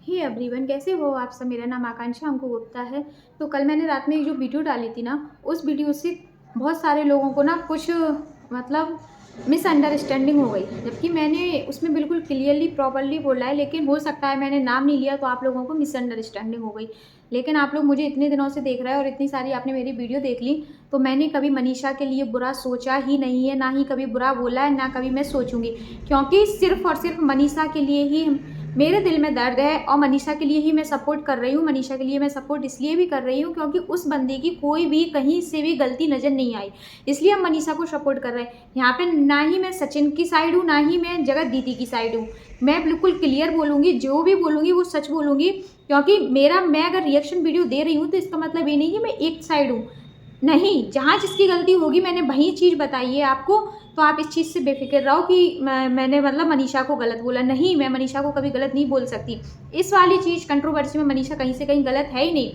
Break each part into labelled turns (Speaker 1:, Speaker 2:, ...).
Speaker 1: Hey everyone, कैसे हो आप सब। मेरा नाम आकांक्षा अंकु गुप्ता है। तो कल मैंने रात में एक जो वीडियो डाली थी ना, उस वीडियो से बहुत सारे लोगों को ना कुछ मतलब मिसअंडरस्टैंडिंग हो गई, जबकि मैंने उसमें बिल्कुल क्लियरली प्रॉपर्ली बोला है। लेकिन हो सकता है मैंने नाम नहीं लिया तो आप लोगों को मिसअंडरस्टैंडिंग हो गई। लेकिन आप लोग मुझे इतने दिनों से देख रहे हैं और इतनी सारी आपने मेरी वीडियो देख ली, तो मैंने कभी मनीषा के लिए बुरा सोचा ही नहीं है, ना ही कभी बुरा बोला है, ना कभी मैं सोचूंगी। क्योंकि सिर्फ और सिर्फ मनीषा के लिए ही मेरे दिल में दर्द है और मनीषा के लिए ही मैं सपोर्ट कर रही हूँ। मनीषा के लिए मैं सपोर्ट इसलिए भी कर रही हूँ क्योंकि उस बंदे की कोई भी कहीं से भी गलती नज़र नहीं आई, इसलिए हम मनीषा को सपोर्ट कर रहे हैं। यहाँ पे ना ही मैं सचिन की साइड हूँ, ना ही मैं जगत दीदी की साइड हूँ। मैं बिल्कुल क्लियर बोलूँगी, जो भी बोलूँगी वो सच बोलूँगी। क्योंकि मैं अगर रिएक्शन वीडियो दे रही हूँ तो इसका मतलब ये नहीं कि मैं एक साइड हूँ, नहीं। जहाँ जिसकी गलती होगी मैंने वही चीज़ बताई है आपको। तो आप इस चीज़ से बेफिक्र रहो कि मैंने मतलब मनीषा को गलत बोला, नहीं। मैं मनीषा को कभी गलत नहीं बोल सकती। इस वाली चीज़ कंट्रोवर्सी में मनीषा कहीं से कहीं गलत है ही नहीं।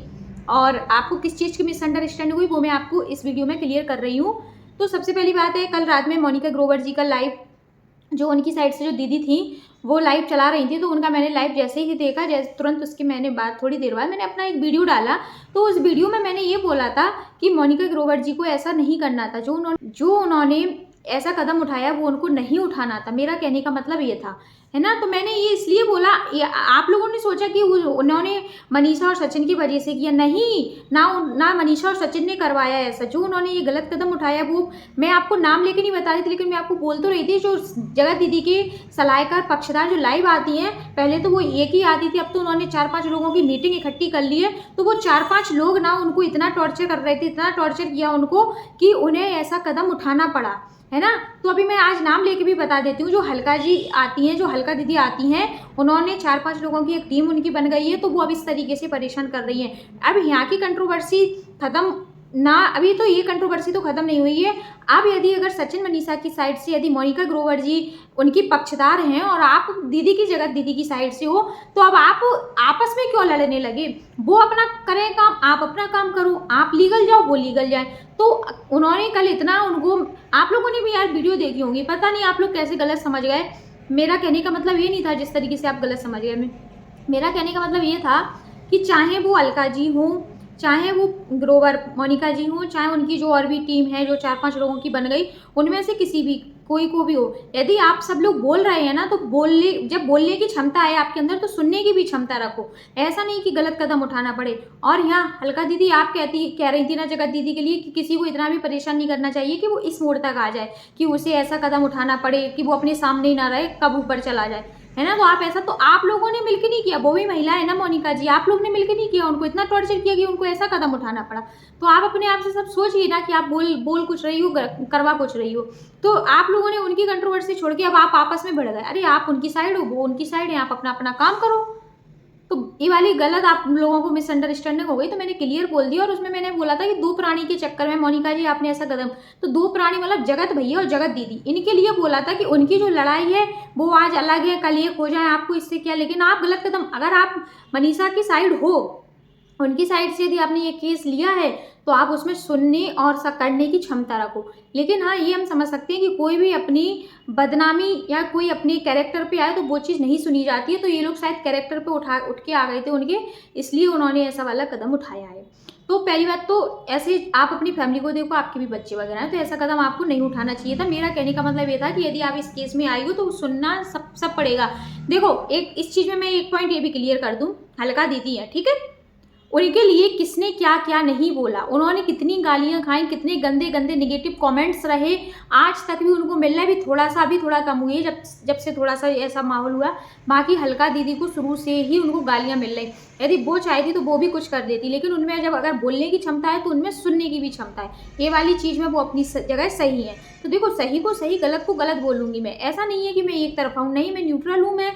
Speaker 1: और आपको किस चीज़ की मिसअंडरस्टैंडिंग हुई वो मैं आपको इस वीडियो में क्लियर कर रही हूँ। तो सबसे पहली बात है, कल रात में मोनिका ग्रोवर जी का लाइव, जो उनकी साइड से जो दीदी थी वो लाइव चला रही थी, तो उनका मैंने लाइव जैसे ही देखा, जैसे तुरंत उसके मैंने बाद थोड़ी देर बाद मैंने अपना एक वीडियो डाला। तो उस वीडियो में मैंने ये बोला था कि मोनिका ग्रोवर जी को ऐसा नहीं करना था, जो उन्होंने ऐसा कदम उठाया वो उनको नहीं उठाना था। मेरा कहने का मतलब ये था, है ना। तो मैंने ये इसलिए बोला, आप लोगों ने सोचा कि उन्होंने मनीषा और सचिन की वजह से किया, नहीं। ना मनीषा और सचिन ने करवाया ऐसा। जो उन्होंने ये गलत कदम उठाया वो मैं आपको नाम लेके नहीं बता रही थी, लेकिन मैं आपको बोल तो रही थी। जो जगत दीदी के सलाहकार पक्षधार जो लाइव आती हैं, पहले तो वो एक ही आती थी, अब तो उन्होंने 4-5 लोगों की मीटिंग इकट्ठी कर ली है। तो वो 4-5 लोग ना उनको इतना टॉर्चर कर रहे थे, इतना टॉर्चर किया उनको कि उन्हें ऐसा कदम उठाना पड़ा, है ना। तो अभी मैं आज नाम लेके भी बता देती हूँ। जो हल्का जी आती हैं, जो हल्का दीदी आती हैं, उन्होंने 4-5 लोगों की एक टीम उनकी बन गई है। तो वो अब इस तरीके से परेशान कर रही हैं। अब यहाँ की कंट्रोवर्सी खत्म ना, अभी तो ये कंट्रोवर्सी तो खत्म नहीं हुई है। अब यदि अगर सचिन मनीषा की साइड से यदि मोनिका ग्रोवर जी उनकी पक्षधार हैं और आप दीदी की जगह दीदी की साइड से हो, तो अब आप आपस में क्यों लड़ने लगे। वो अपना करें काम, आप अपना काम करो। आप लीगल जाओ, वो लीगल जाए। तो उन्होंने कल इतना उनको, आप लोगों ने भी यार वीडियो देखी होंगी, पता नहीं आप लोग कैसे गलत समझ गए। मेरा कहने का मतलब ये नहीं था जिस तरीके से आप गलत समझ गए। मेरा कहने का मतलब ये था कि चाहे वो अलका जी हों, चाहे वो ग्रोवर मोनिका जी हों, चाहे उनकी जो और भी टीम है जो 4-5 लोगों की बन गई, उनमें से किसी भी कोई को भी हो, यदि आप सब लोग बोल रहे हैं ना, तो जब बोलने की क्षमता है आपके अंदर तो सुनने की भी क्षमता रखो। ऐसा नहीं कि गलत कदम उठाना पड़े। और यहाँ हल्का दीदी आप कह रही थी ना जगत दीदी के लिए कि किसी को इतना भी परेशान नहीं करना चाहिए कि वो इस मोड़ तक आ जाए कि उसे ऐसा कदम उठाना पड़े कि वो अपने सामने ही ना रहे, कब ऊपर चला जाए, है ना। तो आप ऐसा तो आप लोगों ने मिलकर नहीं किया, वो भी महिला है ना मोनिका जी, आप लोग ने मिलकर नहीं किया, उनको इतना टॉर्चर किया कि उनको ऐसा कदम उठाना पड़ा। तो आप अपने आप से सब सोचिए ना कि आप बोल कुछ रही हो, करवा कुछ रही हो। तो आप लोगों ने उनकी कंट्रोवर्सी छोड़ के अब आप आपस में भिड़ गए। अरे आप उनकी साइड हो, वो उनकी साइड है, आप अपना अपना काम करो। तो ये वाली गलत आप लोगों को मिसअंडरस्टैंडिंग हो गई, तो मैंने क्लियर बोल दिया। और उसमें मैंने बोला था कि 2 प्राणी के चक्कर में मोनिका जी आपने ऐसा कदम, तो 2 प्राणी मतलब जगत भैया और जगत दीदी, इनके लिए बोला था कि उनकी जो लड़ाई है वो आज अलग है, कल एक हो जाए, आपको इससे क्या। लेकिन आप गलत कदम, अगर आप मनीषा की साइड हो, उनकी साइड से यदि आपने ये केस लिया है, तो आप उसमें सुनने और करने की क्षमता रखो। लेकिन हाँ, ये हम समझ सकते हैं कि कोई भी अपनी बदनामी या कोई अपने कैरेक्टर पे आए तो वो चीज़ नहीं सुनी जाती है। तो ये लोग शायद कैरेक्टर पे उठ के आ गए थे उनके, इसलिए उन्होंने ऐसा वाला कदम उठाया है। तो पहली बात तो ऐसे आप अपनी फैमिली को देखो, आपके भी बच्चे वगैरह हैं, तो ऐसा कदम आपको नहीं उठाना चाहिए था। मेरा कहने का मतलब ये था कि यदि आप इस केस में आई हो तो सुनना सब पड़ेगा। देखो, एक इस चीज़ में मैं एक पॉइंट ये भी क्लियर कर दूँ, हल्का दीदी है, ठीक है, उनके लिए किसने क्या क्या नहीं बोला, उन्होंने कितनी गालियां खाई, कितने गंदे गंदे नेगेटिव कमेंट्स रहे, आज तक भी उनको मिल रहा है। भी थोड़ा सा भी थोड़ा कम हुई है जब से थोड़ा सा ऐसा माहौल हुआ। बाकी हल्का दीदी को शुरू से ही उनको गालियां मिल रही। यदि वो चाहती तो वो भी कुछ कर देती, लेकिन उनमें जब अगर बोलने की क्षमता है तो उनमें सुनने की भी क्षमता है। ये वाली चीज़ में वो अपनी जगह सही है। तो देखो, सही को सही, गलत को गलत बोलूँगी मैं। ऐसा नहीं है कि मैं एक तरफा हूँ, नहीं, मैं न्यूट्रल हूँ। मैं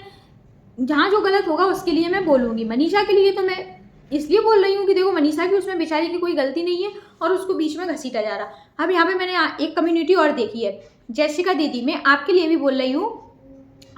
Speaker 1: जहाँ जो गलत होगा उसके लिए मैं बोलूँगी। मनीषा के लिए तो मैं इसलिए बोल रही हूँ कि देखो, मनीषा की उसमें बेचारी की कोई गलती नहीं है और उसको बीच में घसीटा जा रहा। अब यहाँ पे मैंने एक कम्युनिटी और देखी है, जैसिका दीदी, मैं आपके लिए भी बोल रही हूँ।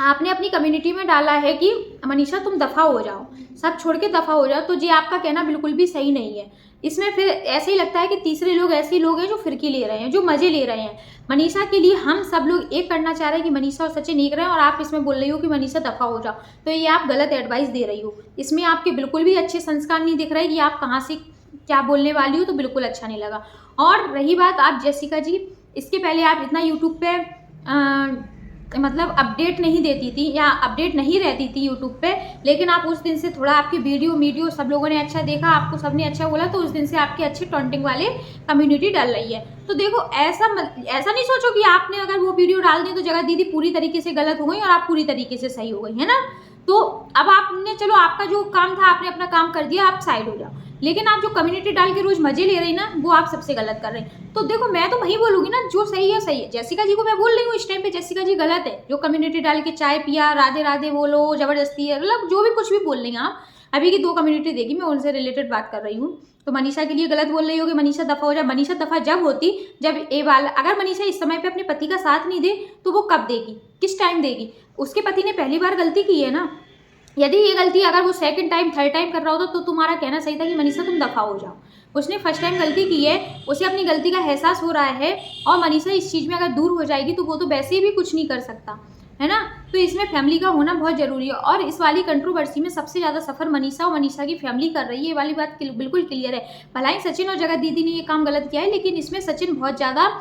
Speaker 1: आपने अपनी कम्युनिटी में डाला है कि मनीषा तुम दफ़ा हो जाओ, सब छोड़ के दफ़ा हो जाओ, तो ये आपका कहना बिल्कुल भी सही नहीं है। इसमें फिर ऐसे ही लगता है कि तीसरे लोग ऐसे लोग हैं जो फिरकी ले रहे हैं, जो मजे ले रहे हैं। मनीषा के लिए हम सब लोग एक करना चाह रहे हैं कि मनीषा और सचिन एक रहे हैं, और आप इसमें बोल रही हो कि मनीषा दफा हो जाओ, तो ये आप गलत एडवाइस दे रही हो। इसमें आपके बिल्कुल भी अच्छे संस्कार नहीं दिख रहे कि आप कहाँ से क्या बोलने वाली हो, तो बिल्कुल अच्छा नहीं लगा। और रही बात आप जेसिका जी, इसके पहले आप इतना यूट्यूब पे मतलब अपडेट नहीं देती थी या अपडेट नहीं रहती थी यूट्यूब पे, लेकिन आप उस दिन से थोड़ा आपकी वीडियो सब लोगों ने अच्छा देखा, आपको सबने अच्छा बोला, तो उस दिन से आपके अच्छे टॉन्टिंग वाले कम्युनिटी डाल रही है। तो देखो ऐसा नहीं सोचो कि आपने अगर वो वीडियो डाल दी तो जगत दीदी पूरी तरीके से गलत हो गई और आप पूरी तरीके से सही हो गई, है ना। तो अब आपने, चलो आपका जो काम था आपने अपना काम कर दिया, आप साइड हो जाओ, लेकिन आप जो कम्युनिटी डाल के रोज मजे ले रही ना, वो आप सबसे गलत कर रहे हैं। तो देखो मैं तो वही बोलूंगी ना, जो सही है सही है। जेसिका जी को मैं बोल रही हूँ इस टाइम पे, जेसिका जी गलत है, जो कम्युनिटी डाल के चाय पिया, राधे राधे बोलो, जबरदस्ती है, मतलब जो भी कुछ भी बोल रही हैं आप। अभी की 2 कम्युनिटी देखी, मैं उनसे रिलेटेड बात कर रही हूँ। तो मनीषा के लिए गलत बोल रही हो कि मनीषा दफा हो जाए। मनीषा दफा जब होती जब ए वाला, अगर मनीषा इस समय पे अपने पति का साथ नहीं दे तो वो कब देगी, किस टाइम देगी। उसके पति ने पहली बार गलती की है ना, यदि ये गलती अगर वो सेकंड टाइम थर्ड टाइम कर रहा होता तो तुम्हारा कहना सही था कि मनीषा तुम दफा हो जाओ। उसने फर्स्ट टाइम गलती की है, उसे अपनी गलती का एहसास हो रहा है, और मनीषा इस चीज़ में अगर दूर हो जाएगी तो वो तो वैसे भी कुछ नहीं कर सकता, है ना। तो इसमें फैमिली का होना बहुत ज़रूरी है, और इस वाली कंट्रोवर्सी में सबसे ज़्यादा सफ़र मनीषा और मनीषा की फैमिली कर रही है, ये वाली बात बिल्कुल क्लियर है। भला ही सचिन और जगत दीदी ने ये काम गलत किया है, लेकिन इसमें सचिन बहुत ज़्यादा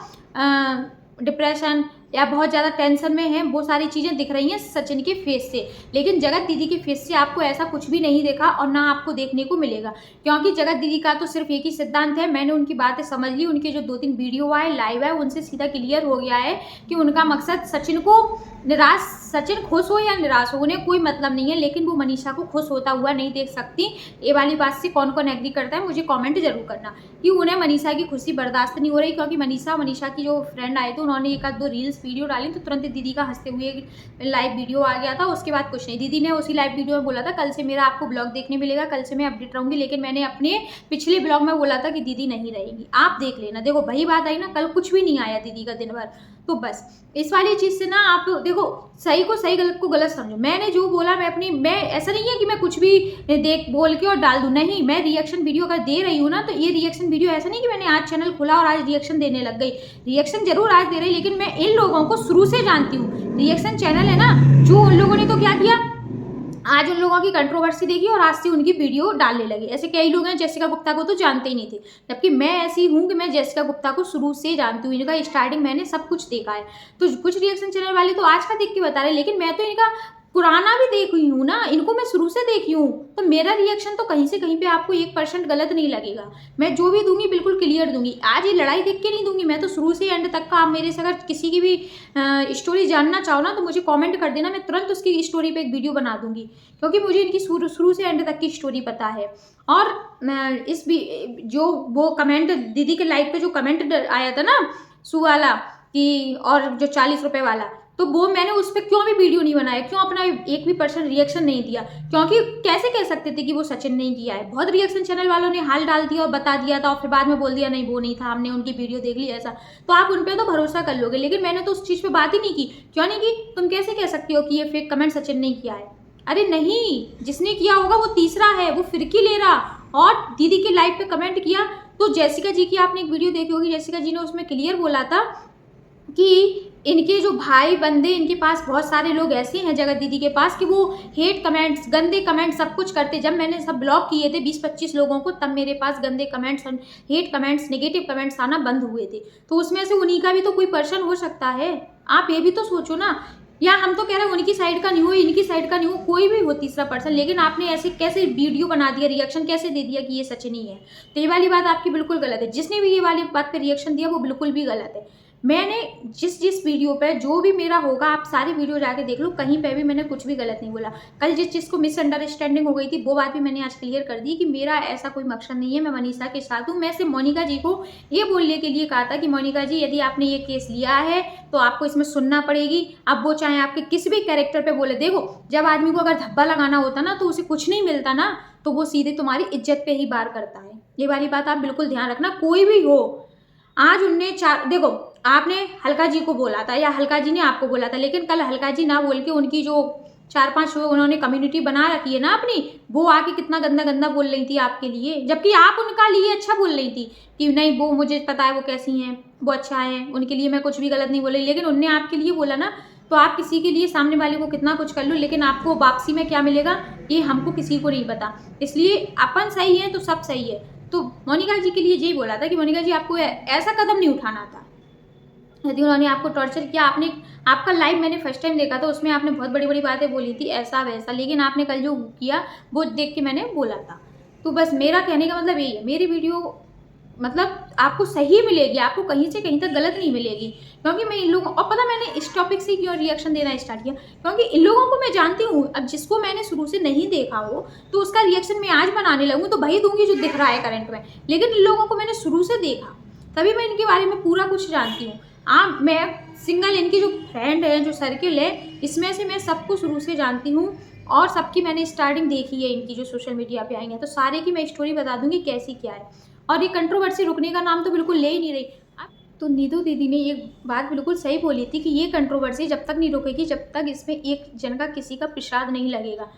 Speaker 1: डिप्रेशन या बहुत ज़्यादा टेंशन में है, वो सारी चीज़ें दिख रही हैं सचिन के फेस से, लेकिन जगत दीदी के फेस से आपको ऐसा कुछ भी नहीं देखा और ना आपको देखने को मिलेगा, क्योंकि जगत दीदी का तो सिर्फ एक ही सिद्धांत है। मैंने उनकी बातें समझ ली, उनके जो 2-3 वीडियो आए लाइव है उनसे सीधा क्लियर हो गया है कि उनका मकसद सचिन को निराश, सचिन खुश हो या निराश हो उन्हें कोई मतलब नहीं है, लेकिन वो मनीषा को खुश होता हुआ नहीं देख सकती। ये वाली बात से कौन कौन एग्री करता है मुझे कमेंट जरूर करना कि उन्हें मनीषा की खुशी बर्दाश्त नहीं हो रही, क्योंकि मनीषा की जो फ्रेंड आए थे उन्होंने 1-2 रील्स वीडियो डाली तो तुरंत दीदी का हंसते हुए लाइव वीडियो आ गया था, उसके बाद कुछ नहीं। दीदी ने उसी लाइव वीडियो में बोला था कल से मेरा आपको ब्लॉग देखने मिलेगा, कल से मैं अपडेट रहूंगी, लेकिन मैंने अपने पिछले ब्लॉग में बोला था कि दीदी नहीं रहेगी, आप देख लेना। देखो वही बात आई ना, कल कुछ भी नहीं आया दीदी का दिन भर। तो बस इस वाली चीज़ से ना आप देखो, सही को सही गलत को गलत समझो। मैंने जो बोला मैं ऐसा नहीं है कि मैं कुछ भी देख बोल के और डाल दूँ, नहीं। मैं रिएक्शन वीडियो अगर दे रही हूँ ना, तो ये रिएक्शन वीडियो ऐसा नहीं कि मैंने आज चैनल खोला और आज रिएक्शन देने लग गई। रिएक्शन जरूर आज दे रही, लेकिन मैं इन लोगों को शुरू से जानती हूँ। रिएक्शन चैनल है ना, जो उन लोगों ने तो क्या किया, आज उन लोगों की कंट्रोवर्सी देखी और आज से उनकी वीडियो डालने लगे। ऐसे कई लोग हैं जेसिका गुप्ता को तो जानते ही नहीं थे, जबकि मैं ऐसी हूँ कि मैं जेसिका गुप्ता को शुरू से जानती हूँ, इनका स्टार्टिंग मैंने सब कुछ देखा है। तो कुछ रिएक्शन चैनल वाले तो आज का देख के बता रहे, लेकिन मैं तो इनका पुराना भी देखी हूँ ना, इनको मैं शुरू से देखी हूँ, तो मेरा रिएक्शन तो कहीं से कहीं पे आपको 1% गलत नहीं लगेगा। मैं जो भी दूंगी बिल्कुल क्लियर दूंगी। आज ये लड़ाई देख के नहीं दूंगी, मैं तो शुरू से एंड तक का। आप मेरे से अगर किसी की भी स्टोरी जानना चाहो ना, तो मुझे कमेंट कर देना, मैं तुरंत उसकी स्टोरी पे एक वीडियो बना दूंगी, क्योंकि मुझे इनकी शुरू से एंड तक की स्टोरी पता है। और इस भी जो वो कमेंट दीदी के लाइव पे जो कमेंट आया था ना सू वाला कि, और जो 40 रुपये वाला, तो वो मैंने उस पर क्यों भी वीडियो नहीं बनाया, क्यों अपना 1% रिएक्शन नहीं दिया, क्योंकि कैसे कह सकते थे कि वो सचिन नहीं किया है। बहुत रिएक्शन चैनल वालों ने हाल डाल दिया और बता दिया था, और फिर बाद में बोल दिया नहीं वो नहीं था, हमने उनकी वीडियो देख ली ऐसा। तो आप उन पर तो भरोसा कर लोगे, लेकिन मैंने तो उस चीज़ पर बात ही नहीं की। क्यों नहीं की? तुम कैसे कह सकती हो कि ये फेक कमेंट सचिन नहीं किया है? अरे नहीं, जिसने किया होगा वो तीसरा है, वो फिरकी ले रहा। और दीदी के लाइव पे कमेंट किया तो जेसिका जी की आपने एक वीडियो देखी होगी, जेसिका जी ने उसमें क्लियर बोला था कि इनके जो भाई बंदे, इनके पास बहुत सारे लोग ऐसे हैं जगत दीदी के पास कि वो हेट कमेंट्स, गंदे कमेंट्स सब कुछ करते। जब मैंने सब ब्लॉक किए थे 20-25 लोगों को, तब मेरे पास गंदे comments, hate comments, negative comments आना बंद हुए थे। तो उसमें से उन्हीं का भी तो कोई पर्सन हो सकता है, आप ये भी तो सोचो ना। या हम तो कह रहे हैं उनकी साइड का नहीं हो, इनकी साइड का नहीं हो, कोई भी हो तीसरा पर्सन, लेकिन आपने ऐसे कैसे वीडियो बना दिया, रिएक्शन कैसे दे दिया कि ये सचिन ही है। तो ये वाली बात आपकी बिल्कुल गलत है। जिसने भी ये वाली बात पे रिएक्शन दिया वो बिल्कुल भी गलत है। मैंने जिस वीडियो पे जो भी मेरा होगा, आप सारी वीडियो जाके देख लो, कहीं पे भी मैंने कुछ भी गलत नहीं बोला। कल जिस चीज़ को मिसअंडरस्टैंडिंग हो गई थी वो बात भी मैंने आज क्लियर कर दी कि मेरा ऐसा कोई मकसद नहीं है, मैं मनीषा के साथ हूँ। मैं सिर्फ मोनिका जी को ये बोलने के लिए कहा था कि मोनिका जी यदि आपने ये केस लिया है तो आपको इसमें सुनना पड़ेगी। अब वो चाहे आपके किसी भी कैरेक्टर पर बोले, देखो जब आदमी को अगर धब्बा लगाना होता ना तो उसे कुछ नहीं मिलता ना, तो वो सीधे तुम्हारी इज्जत पे ही बार करता है। ये वाली बात आप बिल्कुल ध्यान रखना, कोई भी हो। आज उनने देखो आपने हल्का जी को बोला था या हल्का जी ने आपको बोला था, लेकिन कल हल्का जी ना बोल के उनकी जो 4-5 लोग उन्होंने कम्युनिटी बना रखी है ना अपनी, वो आके कितना गंदा गंदा बोल रही थी आपके लिए, जबकि आप उनका लिए अच्छा बोल रही थी कि नहीं वो मुझे पता है वो कैसी हैं, वो अच्छा है, उनके लिए मैं कुछ भी गलत नहीं बोल रही, लेकिन उनने आपके लिए बोला ना, तो आप किसी के लिए सामने वाले को कितना कुछ कर लो, लेकिन आपको वापसी में क्या मिलेगा ये हमको किसी को नहीं पता। इसलिए अपन सही है तो सब सही है। तो मोनिका जी के लिए यही बोला था कि मोनिका जी आपको ऐसा कदम नहीं उठाना था। यदि उन्होंने आपको टॉर्चर किया, आपने आपका लाइव मैंने फर्स्ट टाइम देखा था, उसमें आपने बहुत बड़ी बड़ी बातें बोली थी ऐसा वैसा, लेकिन आपने कल जो किया वो देख के मैंने बोला था। तो बस मेरा कहने का मतलब यही है, मेरी वीडियो मतलब आपको सही मिलेगी, आपको कहीं से कहीं तक गलत नहीं मिलेगी, क्योंकि मैं इन लोगों और पता मैंने इस टॉपिक से क्यों रिएक्शन देना स्टार्ट किया, क्योंकि इन लोगों को मैं जानती हूँ। अब जिसको मैंने शुरू से नहीं देखा हो तो उसका रिएक्शन मैं आज बनाने लगूँ तो वही दूंगी जो दिख रहा है करंट में, लेकिन इन लोगों को मैंने शुरू से देखा तभी मैं इनके बारे में पूरा कुछ जानती हूँ। मैं सिंगल इनकी जो फ्रेंड है, जो सर्किल है, इसमें से मैं सबको शुरू से जानती हूँ और सबकी मैंने स्टार्टिंग देखी है। इनकी जो सोशल मीडिया पे आएंगे तो सारे की मैं स्टोरी बता दूंगी कैसी क्या है, और ये कंट्रोवर्सी रुकने का नाम तो बिल्कुल ले ही नहीं रही। तो नीतू दीदी ने ये बात बिल्कुल सही बोली थी कि ये कंट्रोवर्सी जब तक नहीं रुकेगी, जब तक इसमें एक जन का किसी का प्रसाद नहीं लगेगा।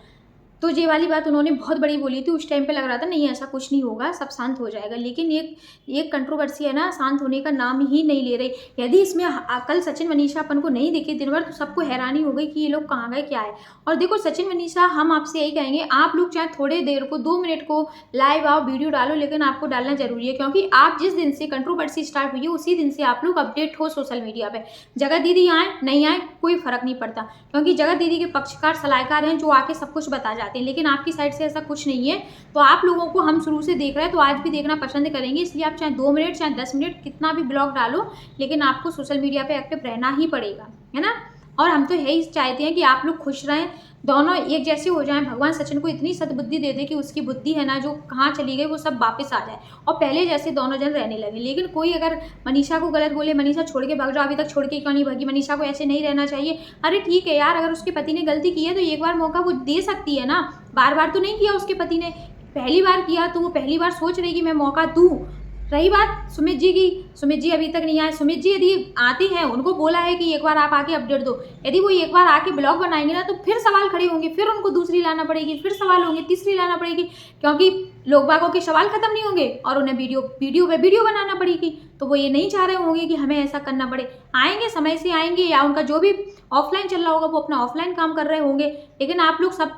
Speaker 1: तो ये वाली बात उन्होंने बहुत बड़ी बोली थी, उस टाइम पे लग रहा था नहीं ऐसा कुछ नहीं होगा, सब शांत हो जाएगा, लेकिन एक कंट्रोवर्सी है ना, शांत होने का नाम ही नहीं ले रही। यदि इसमें कल सचिन मनीषा अपन को नहीं दिखे दिन भर तो सबको हैरानी हो गई कि ये लोग कहाँ गए क्या है। और देखो सचिन मनीषा, हम आपसे यही कहेंगे, आप लोग चाहे थोड़े देर को 2 मिनट को लाइव आओ, वीडियो डालो, लेकिन आपको डालना जरूरी है, क्योंकि आप जिस दिन से कंट्रोवर्सी स्टार्ट हुई है उसी दिन से आप लोग अपडेट हो सोशल मीडिया पर। जगत दीदी आए नहीं आए कोई फर्क नहीं पड़ता, क्योंकि जगत दीदी के पक्षकार सलाहकार हैं जो आके सब कुछ बता जाते हैं, लेकिन आपकी साइड से ऐसा कुछ नहीं है। तो आप लोगों को हम शुरू से देख रहे हैं तो आज भी देखना पसंद करेंगे, इसलिए आप चाहे 2 मिनट चाहे 10 मिनट कितना भी ब्लॉग डालो, लेकिन आपको सोशल मीडिया पे एक्टिव रहना ही पड़ेगा, है ना। और हम तो यही चाहते हैं कि आप लोग खुश रहें, दोनों एक जैसे हो जाएं। भगवान सचिन को इतनी सद्बुद्धि दे दे कि उसकी बुद्धि है ना जो कहाँ चली गई वो सब वापस आ जाए और पहले जैसे दोनों जन रहने लगे। लेकिन कोई अगर मनीषा को गलत बोले, मनीषा छोड़ के भाग जाओ, अभी तक छोड़ के क्यों नहीं भागी, मनीषा को ऐसे नहीं रहना चाहिए। अरे ठीक है यार, अगर उसके पति ने गलती की है तो एक बार मौका वो दे सकती है ना, बार बार तो नहीं किया उसके पति ने, पहली बार किया तो वो पहली बार सोच रही कि मैं मौका दूँ। रही बात सुमित जी की, सुमित जी अभी तक नहीं आए। सुमित जी यदि आते हैं, उनको बोला है कि एक बार आप आके अपडेट दो, यदि वो एक बार आके ब्लॉग बनाएंगे ना तो फिर सवाल खड़े होंगे, फिर उनको दूसरी लाना पड़ेगी, फिर सवाल होंगे, तीसरी लाना पड़ेगी, क्योंकि लोग बागों के सवाल खत्म नहीं होंगे और उन्हें वीडियो बनाना पड़ेगी। तो वो ये नहीं चाह रहे होंगे कि हमें ऐसा करना पड़े। आएंगे समय से आएंगे, या उनका जो भी ऑफलाइन चल रहा होगा वो अपना ऑफलाइन काम कर रहे होंगे, लेकिन आप लोग सब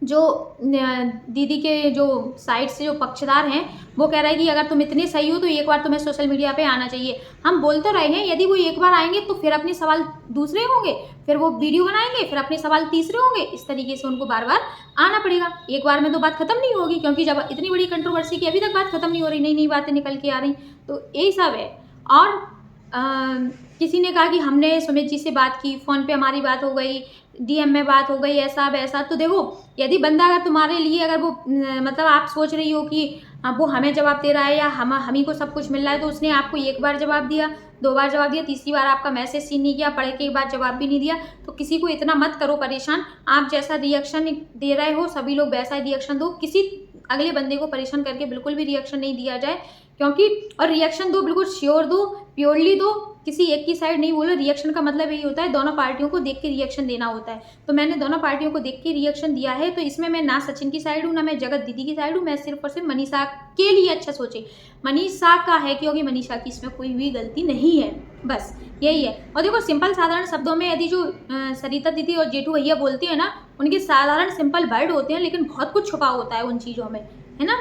Speaker 1: जो दीदी के जो साइड से जो पक्षदार हैं वो कह रहे हैं कि अगर तुम इतने सही हो तो एक बार तुम्हें सोशल मीडिया पे आना चाहिए। हम बोल तो रहे हैं, यदि वो एक बार आएंगे तो फिर अपने सवाल दूसरे होंगे, फिर वो वीडियो बनाएंगे, फिर अपने सवाल तीसरे होंगे, इस तरीके से उनको बार बार आना पड़ेगा। एक बार में तो बात खत्म नहीं होगी, क्योंकि जब इतनी बड़ी कंट्रोवर्सी की अभी तक बात खत्म नहीं हो रही, नई नई बातें निकल के आ रही, तो यही सब है। और किसी ने कहा कि हमने सुमित जी से बात की, फ़ोन पे हमारी बात हो गई, डीएम में बात हो गई, ऐसा वैसा। तो देखो, यदि बंदा अगर तुम्हारे लिए अगर वो मतलब आप सोच रही हो कि वो हमें जवाब दे रहा है या हम ही को सब कुछ मिल रहा है, तो उसने आपको एक बार जवाब दिया, 2 बार जवाब दिया, तीसरी बार आपका मैसेज सीन नहीं किया, पढ़ के एक बार जवाब भी नहीं दिया। तो किसी को इतना मत करो परेशान। आप जैसा रिएक्शन दे रहे हो सभी लोग वैसा ही रिएक्शन दो, किसी अगले बंदे को परेशान करके बिल्कुल भी रिएक्शन नहीं दिया जाए, क्योंकि और रिएक्शन दो बिल्कुल श्योर दो, प्योरली दो, किसी एक की साइड नहीं बोलो। रिएक्शन का मतलब यही होता है दोनों पार्टियों को देख के रिएक्शन देना होता है। तो मैंने दोनों पार्टियों को देख के रिएक्शन दिया है, तो इसमें मैं ना सचिन की साइड हूँ ना मैं जगत दीदी की साइड हूँ, मैं सिर्फ और सिर्फ मनीषा के लिए अच्छा सोचे, मनीषा का है, क्योंकि मनीषा की इसमें कोई भी गलती नहीं है, बस यही है। और देखो सिंपल साधारण शब्दों में यदि जो सरिता दीदी और जेठू भैया बोलते हैं ना, उनके साधारण सिंपल वर्ड होते हैं, लेकिन बहुत कुछ छुपा होता है उन चीज़ों में, है ना।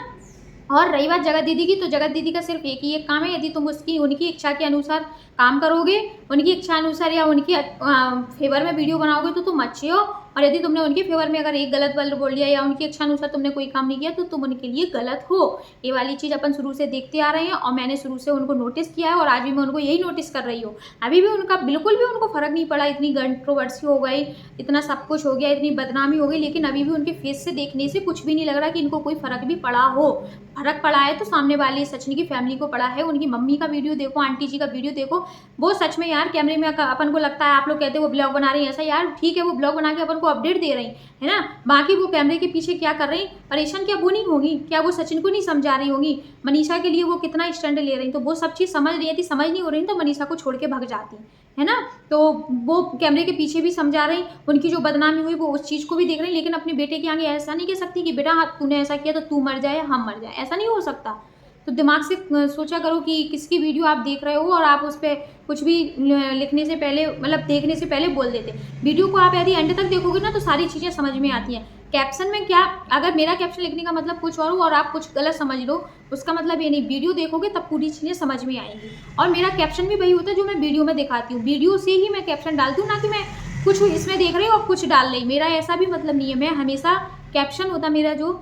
Speaker 1: और रही बात जगत दीदी की, तो जगत दीदी का सिर्फ एक ही एक काम है, यदि तुम उनकी इच्छा के अनुसार काम करोगे, उनकी इच्छा अनुसार या उनकी फेवर में वीडियो बनाओगे तो तुम अच्छे हो, और यदि तुमने उनके फेवर में अगर एक गलत वर्ड बोल दिया या उनकी इच्छा अनुसार तुमने कोई काम नहीं किया तो तुम उनके लिए गलत हो। ये वाली चीज़ अपन शुरू से देखते आ रहे हैं और मैंने शुरू से उनको नोटिस किया है और आज भी मैं उनको यही नोटिस कर रही हूँ। अभी भी उनका बिल्कुल भी उनको फ़र्क नहीं पड़ा, इतनी कंट्रोवर्सी हो गई, इतना सब कुछ हो गया, इतनी बदनामी हो गई, लेकिन अभी भी उनके फेस से देखने से कुछ भी नहीं लग रहा कि इनको कोई फ़र्क भी पड़ा हो। फ़र्क पड़ा है तो सामने वाली सचिन की फैमिली को पड़ा है। उनकी मम्मी का वीडियो देखो, आंटी जी का वीडियो देखो, वो सच में यार कैमरे में अपन को लगता है, आप लोग कहते हैं वो ब्लॉग बना रही है, ऐसा यार ठीक है वो ब्लॉग बना के अपन को अपडेट दे रही है ना, बाकी वो कैमरे के पीछे क्या कर रही, परेशान क्या वो नहीं होगी, क्या वो सचिन को नहीं समझा रही होंगी, मनीषा के लिए वो कितना स्टैंड ले रही, तो वो सब चीज़ समझ रही थी, समझ नहीं हो रही तो मनीषा को छोड़ के भाग जाती, है ना। तो वो कैमरे के पीछे भी समझा रही, उनकी जो बदनामी हुई वो उस चीज़ को भी देख रही, लेकिन अपने बेटे के आगे ऐसा नहीं कह सकती कि बेटा तूने ऐसा किया तो तू मर जाए या हम मर जाए, ऐसा नहीं हो सकता। तो दिमाग से सोचा करो कि किसकी वीडियो आप देख रहे हो और आप उस पे कुछ भी लिखने से पहले मतलब देखने से पहले बोल देते। वीडियो को आप यदि एंड तक देखोगे ना तो सारी चीज़ें समझ में आती हैं। कैप्शन में क्या, अगर मेरा कैप्शन लिखने का मतलब कुछ और हो और आप कुछ गलत समझ लो, उसका मतलब ये नहीं, वीडियो देखोगे तब पूरी चीज़ें समझ में आएँगी। और मेरा कैप्शन भी वही होता है जो मैं वीडियो में दिखाती हूँ। वीडियो से ही मैं कैप्शन डालती हूँ, ना कि मैं कुछ इसमें देख रही हूँ और कुछ डाल रही। मेरा ऐसा भी मतलब नहीं है, मैं हमेशा कैप्शन होता मेरा जो,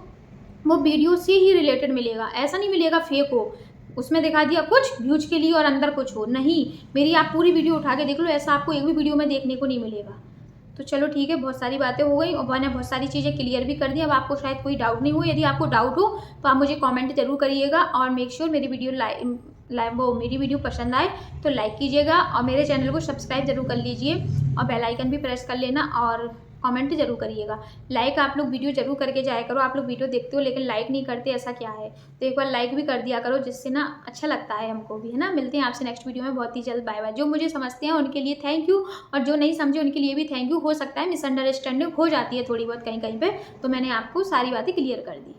Speaker 1: वो वीडियो से ही रिलेटेड मिलेगा, ऐसा नहीं मिलेगा फेक हो, उसमें दिखा दिया कुछ व्यूज के लिए और अंदर कुछ हो, नहीं। मेरी आप पूरी वीडियो उठा के देख लो, ऐसा आपको एक भी वीडियो में देखने को नहीं मिलेगा। तो चलो ठीक है, बहुत सारी बातें हो गई और मैंने बहुत सारी चीज़ें क्लियर भी कर दी। अब आपको शायद कोई डाउट नहीं हो, यदि आपको डाउट हो तो आप मुझे कमेंट जरूर करिएगा और मेक श्योर मेरी वीडियो मेरी वीडियो पसंद आए तो लाइक कीजिएगा और मेरे चैनल को सब्सक्राइब जरूर कर लीजिए और बेल आइकन भी प्रेस कर लेना और कमेंट जरूर करिएगा। लाइक आप लोग वीडियो जरूर करके जाया करो, आप लोग वीडियो देखते हो लेकिन लाइक नहीं करते, ऐसा क्या है? तो एक बार लाइक भी कर दिया करो, जिससे ना अच्छा लगता है हमको भी, है ना। मिलते हैं आपसे नेक्स्ट वीडियो में बहुत ही जल्द। Bye bye. जो मुझे समझते हैं उनके लिए थैंक यू और जो नहीं समझे उनके लिए भी थैंक यू। हो सकता है मिसअंडरस्टैंडिंग हो जाती है थोड़ी बहुत कहीं कहीं पे, तो मैंने आपको सारी बातें क्लियर कर दी।